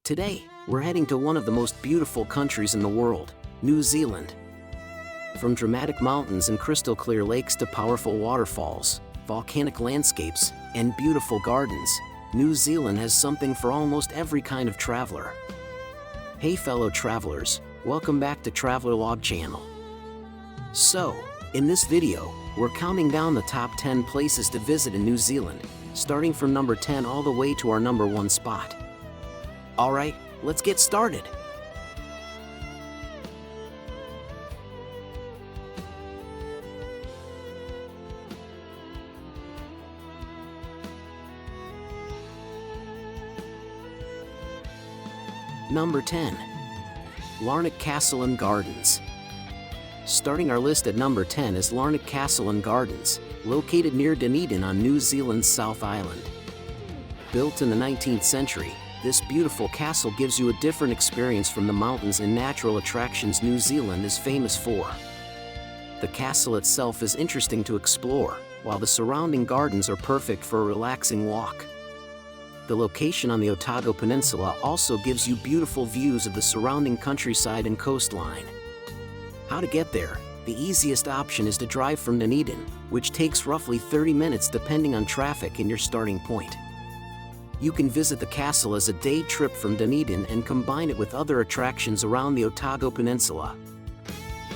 Today, we're heading to one of the most beautiful countries in the world, New Zealand. From dramatic mountains and crystal clear lakes to powerful waterfalls, volcanic landscapes, and beautiful gardens, New Zealand has something for almost every kind of traveler. Hey fellow travelers, welcome back to Traveler Log channel. So, in this video, we're counting down the top 10 places to visit in New Zealand, starting from number 10 all the way to our number 1 spot. Alright, let's get started. Number 10. Larnach Castle Gardens. Starting our list at number 10 is Larnach Castle Gardens, located near Dunedin on New Zealand's South Island. Built in the 19th century, this beautiful castle gives you a different experience from the mountains and natural attractions New Zealand is famous for. The castle itself is interesting to explore, while the surrounding gardens are perfect for a relaxing walk. The location on the Otago Peninsula also gives you beautiful views of the surrounding countryside and coastline. How to get there? The easiest option is to drive from Dunedin, which takes roughly 30 minutes depending on traffic and your starting point. You can visit the castle as a day trip from Dunedin and combine it with other attractions around the Otago Peninsula.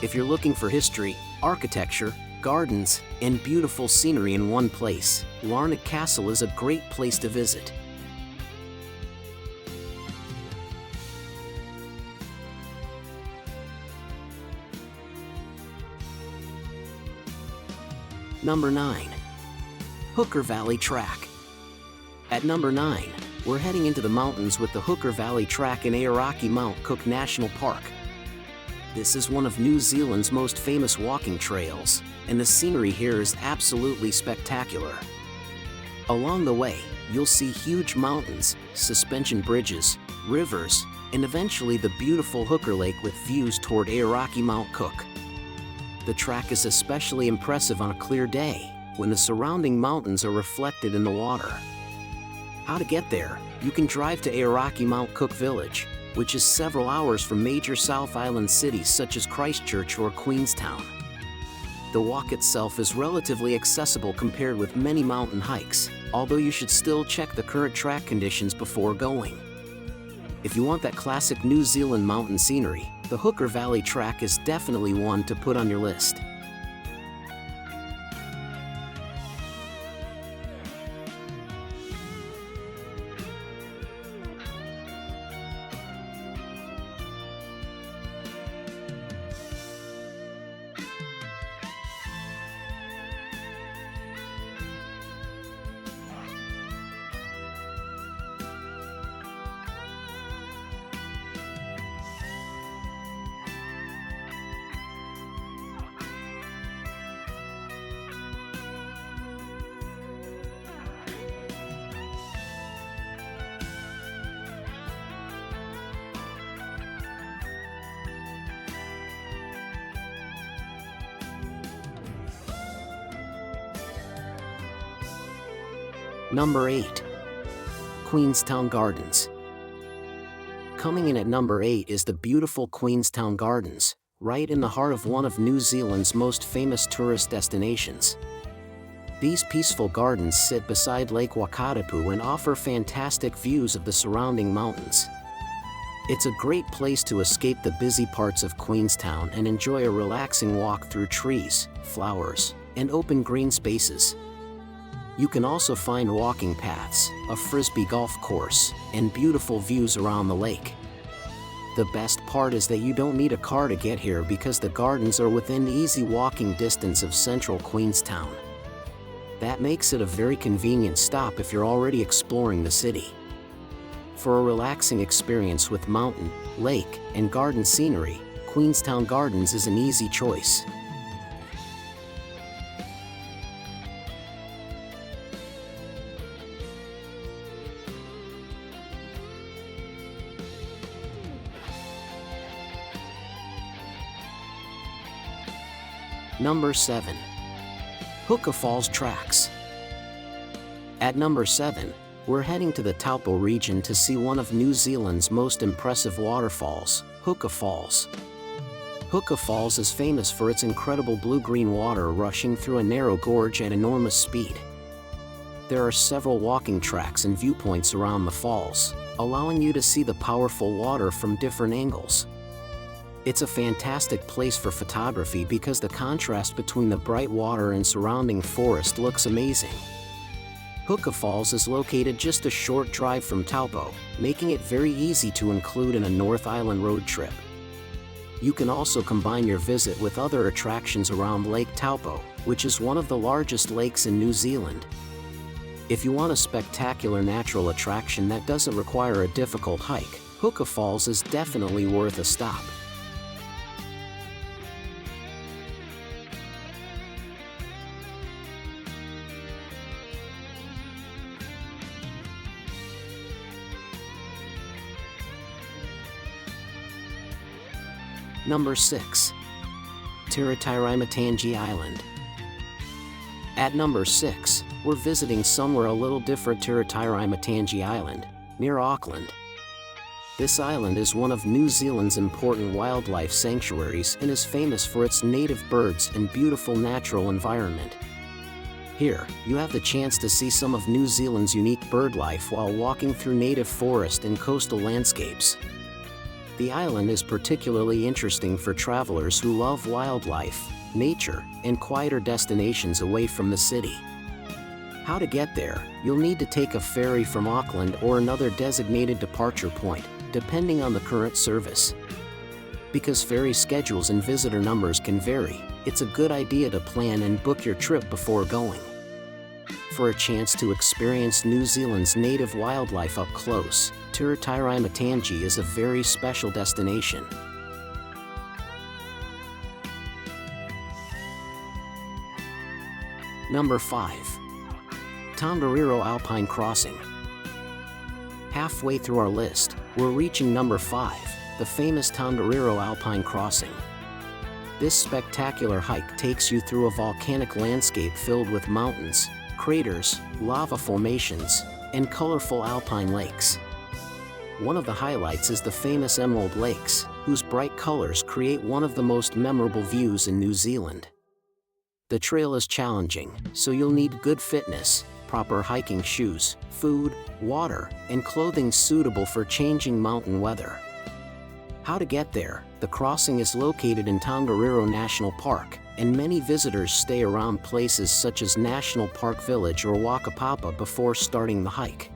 If you're looking for history, architecture, gardens, and beautiful scenery in one place, Larnach Castle is a great place to visit. Number 9. Hooker Valley Track. At number 9, we're heading into the mountains with the Hooker Valley Track in Aoraki Mount Cook National Park. This is one of New Zealand's most famous walking trails, and the scenery here is absolutely spectacular. Along the way, you'll see huge mountains, suspension bridges, rivers, and eventually the beautiful Hooker Lake with views toward Aoraki Mount Cook. The track is especially impressive on a clear day, when the surrounding mountains are reflected in the water. How to get there? You can drive to Aoraki Mount Cook Village, which is several hours from major South Island cities such as Christchurch or Queenstown. The walk itself is relatively accessible compared with many mountain hikes, although you should still check the current track conditions before going. If you want that classic New Zealand mountain scenery, the Hooker Valley Track is definitely one to put on your list. Number 8. Queenstown Gardens. Coming in at number 8 is the beautiful Queenstown Gardens, right in the heart of one of New Zealand's most famous tourist destinations. These peaceful gardens sit beside Lake Wakatipu and offer fantastic views of the surrounding mountains. It's a great place to escape the busy parts of Queenstown and enjoy a relaxing walk through trees, flowers, and open green spaces. You can also find walking paths, a frisbee golf course, and beautiful views around the lake. The best part is that you don't need a car to get here because the gardens are within easy walking distance of central Queenstown. That makes it a very convenient stop if you're already exploring the city. For a relaxing experience with mountain, lake, and garden scenery, Queenstown Gardens is an easy choice. Number 7. Huka Falls Tracks. At number 7, We're heading to the Taupo region to see one of New Zealand's most impressive waterfalls, Huka Falls. Huka Falls is famous for its incredible blue-green water rushing through a narrow gorge at enormous speed. There are several walking tracks and viewpoints around the falls, allowing you to see the powerful water from different angles. It's a fantastic place for photography because the contrast between the bright water and surrounding forest looks amazing. Huka Falls is located just a short drive from Taupo, making it very easy to include in a North Island road trip. You can also combine your visit with other attractions around Lake Taupo, which is one of the largest lakes in New Zealand. If you want a spectacular natural attraction that doesn't require a difficult hike, Huka Falls is definitely worth a stop. Number 6. Tiratiraimatangi Island. At number 6, we're visiting somewhere a little different. Tiratiraimatangi Island, near Auckland. This island is one of New Zealand's important wildlife sanctuaries and is famous for its native birds and beautiful natural environment. Here, you have the chance to see some of New Zealand's unique bird life while walking through native forest and coastal landscapes. The island is particularly interesting for travelers who love wildlife, nature, and quieter destinations away from the city. How to get there? You'll need to take a ferry from Auckland or another designated departure point, depending on the current service. Because ferry schedules and visitor numbers can vary, it's a good idea to plan and book your trip before going. For a chance to experience New Zealand's native wildlife up close, Tiratiraimatangi is a very special destination. Number 5. Tongariro Alpine Crossing. Halfway through our list, we're reaching number 5, the famous Tongariro Alpine Crossing. This spectacular hike takes you through a volcanic landscape filled with mountains, craters, lava formations, and colorful alpine lakes. One of the highlights is the famous Emerald Lakes, whose bright colors create one of the most memorable views in New Zealand. The trail is challenging, so you'll need good fitness, proper hiking shoes, food, water, and clothing suitable for changing mountain weather. How to get there? The crossing is located in Tongariro National Park, and many visitors stay around places such as National Park Village or Wakatipu before starting the hike.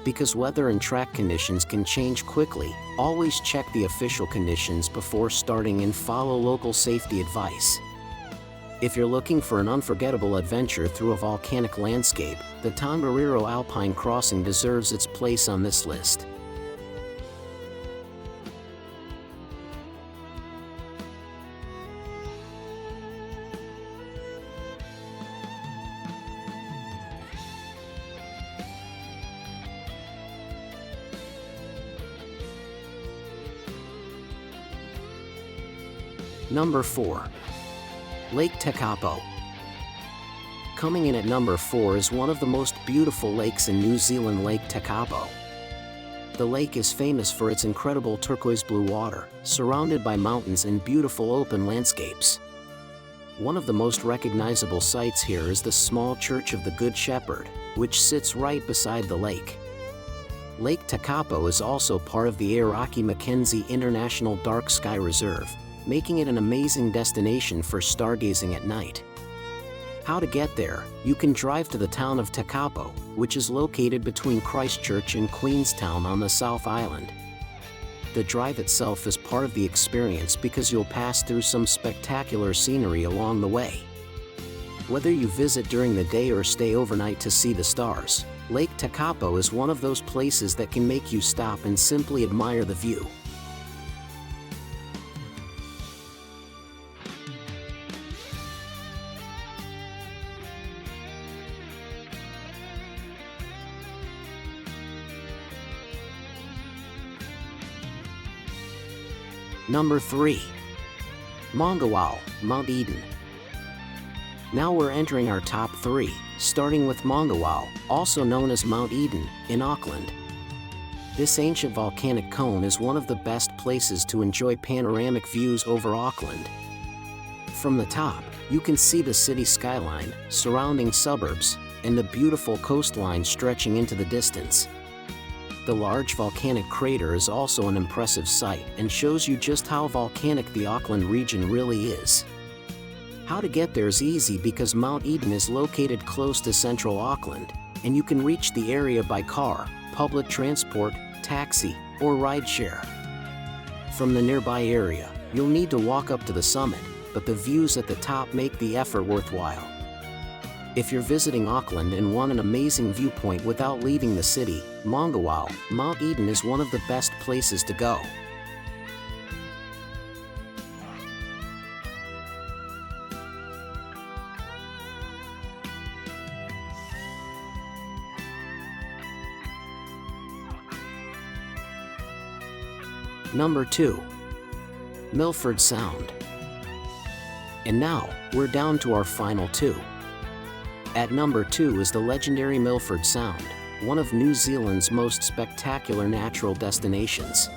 Because weather and track conditions can change quickly, always check the official conditions before starting and follow local safety advice. If you're looking for an unforgettable adventure through a volcanic landscape, the Tongariro Alpine Crossing deserves its place on this list. Number 4. Lake Tekapo. Coming in at number 4 is one of the most beautiful lakes in New Zealand, Lake Tekapo. The lake is famous for its incredible turquoise blue water, surrounded by mountains and beautiful open landscapes. One of the most recognizable sights here is the small Church of the Good Shepherd, which sits right beside the lake. Lake Tekapo is also part of the Aoraki Mackenzie International Dark Sky Reserve, making it an amazing destination for stargazing at night. How to get there? You can drive to the town of Tekapo, which is located between Christchurch and Queenstown on the South Island. The drive itself is part of the experience because you'll pass through some spectacular scenery along the way. Whether you visit during the day or stay overnight to see the stars, Lake Tekapo is one of those places that can make you stop and simply admire the view. Number 3. Mongawao, Mount Eden. Now we're entering our top 3, starting with Mongawao, also known as Mount Eden, in Auckland. This ancient volcanic cone is one of the best places to enjoy panoramic views over Auckland. From the top, you can see the city skyline, surrounding suburbs, and the beautiful coastline stretching into the distance. The large volcanic crater is also an impressive sight and shows you just how volcanic the Auckland region really is. How to get there is easy because Mount Eden is located close to central Auckland, and you can reach the area by car, public transport, taxi, or rideshare. From the nearby area, you'll need to walk up to the summit, but the views at the top make the effort worthwhile. If you're visiting Auckland and want an amazing viewpoint without leaving the city, Mongawao, Mount Eden is one of the best places to go. Number 2. Milford Sound. And now, we're down to our final 2. At number 2 is the legendary Milford Sound, one of New Zealand's most spectacular natural destinations.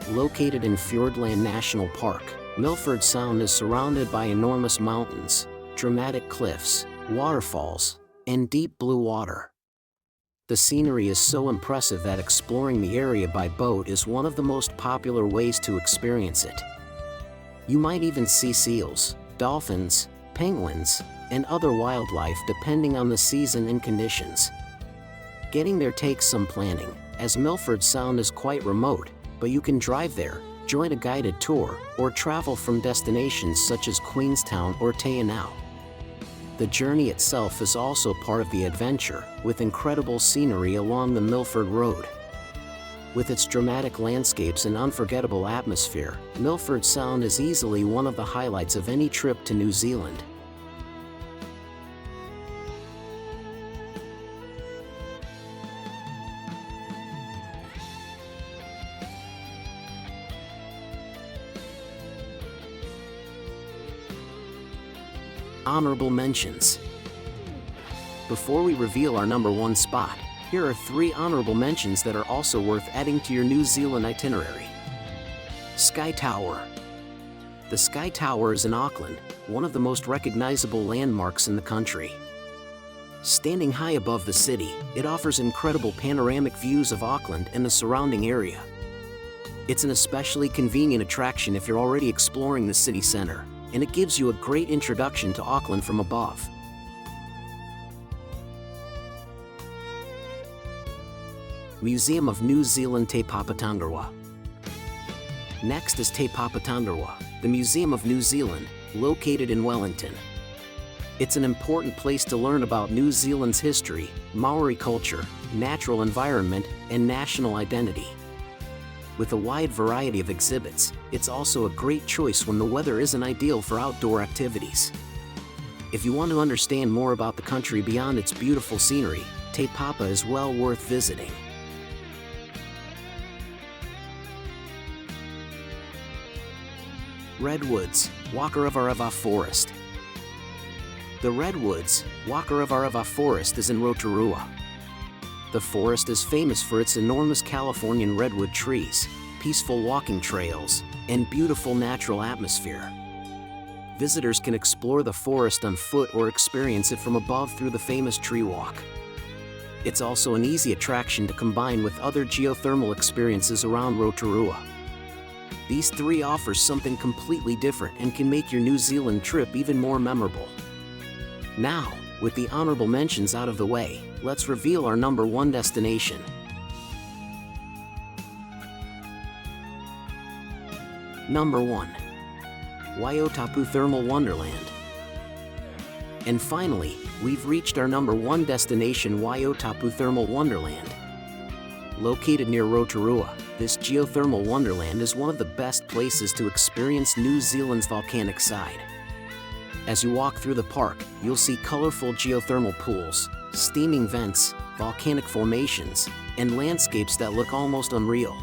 Located in Fiordland National Park, Milford Sound is surrounded by enormous mountains, dramatic cliffs, waterfalls, and deep blue water. The scenery is so impressive that exploring the area by boat is one of the most popular ways to experience it. You might even see seals, dolphins, penguins, and other wildlife depending on the season and conditions. Getting there takes some planning, as Milford Sound is quite remote, but you can drive there, join a guided tour, or travel from destinations such as Queenstown or Tainau. The journey itself is also part of the adventure, with incredible scenery along the Milford Road. With its dramatic landscapes and unforgettable atmosphere, Milford Sound is easily one of the highlights of any trip to New Zealand. Honorable mentions. Before we reveal our number 1 spot, here are 3 honorable mentions that are also worth adding to your New Zealand itinerary. Sky Tower. The Sky Tower is in Auckland, one of the most recognizable landmarks in the country. Standing high above the city, it offers incredible panoramic views of Auckland and the surrounding area. It's an especially convenient attraction if you're already exploring the city center, and it gives you a great introduction to Auckland from above. Museum of New Zealand Te Papatangarwa. Next is Te Papatangarwa, the Museum of New Zealand, located in Wellington. It's an important place to learn about New Zealand's history, Maori culture, natural environment, and national identity. With a wide variety of exhibits, it's also a great choice when the weather isn't ideal for outdoor activities. If you want to understand more about the country beyond its beautiful scenery, Te Papa is well worth visiting. Redwoods, Wakatipu Forest. The Redwoods, Wakatipu Forest is in Rotorua. The forest is famous for its enormous Californian redwood trees, peaceful walking trails, and beautiful natural atmosphere. Visitors can explore the forest on foot or experience it from above through the famous tree walk. It's also an easy attraction to combine with other geothermal experiences around Rotorua. These 3 offer something completely different and can make your New Zealand trip even more memorable. Now, with the honorable mentions out of the way, let's reveal our number 1 destination. Number 1. Wakatipu Thermal Wonderland. And finally, we've reached our number 1 destination, Wakatipu Thermal Wonderland. Located near Rotorua, this geothermal wonderland is one of the best places to experience New Zealand's volcanic side. As you walk through the park, you'll see colorful geothermal pools, steaming vents, volcanic formations, and landscapes that look almost unreal.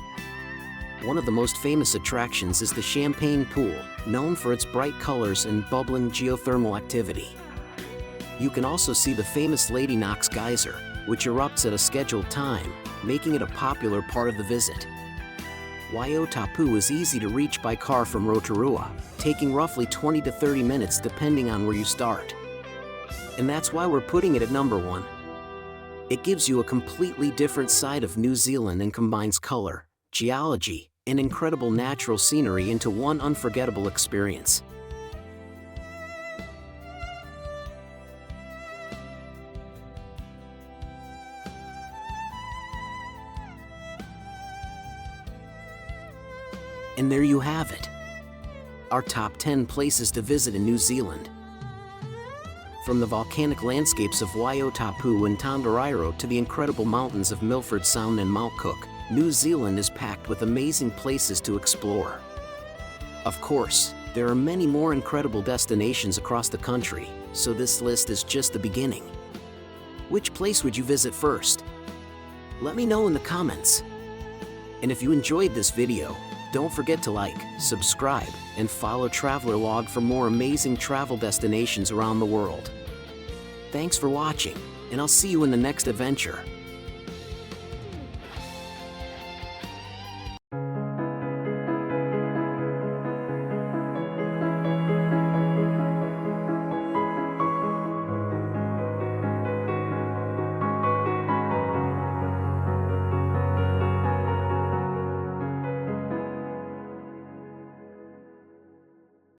One of the most famous attractions is the Champagne Pool, known for its bright colors and bubbling geothermal activity. You can also see the famous Lady Knox Geyser, which erupts at a scheduled time, making it a popular part of the visit. Wakatipu is easy to reach by car from Rotorua, taking roughly 20 to 30 minutes depending on where you start. And that's why we're putting it at number 1. It gives you a completely different side of New Zealand and combines color, geology, and incredible natural scenery into one unforgettable experience. And there you have it. Our top 10 places to visit in New Zealand. From the volcanic landscapes of Wakatipu and Tongariro to the incredible mountains of Milford Sound and Mount Cook, New Zealand is packed with amazing places to explore. Of course, there are many more incredible destinations across the country, so this list is just the beginning. Which place would you visit first? Let me know in the comments. And if you enjoyed this video, don't forget to like, subscribe, and follow Traveler Log for more amazing travel destinations around the world. Thanks for watching, and I'll see you in the next adventure.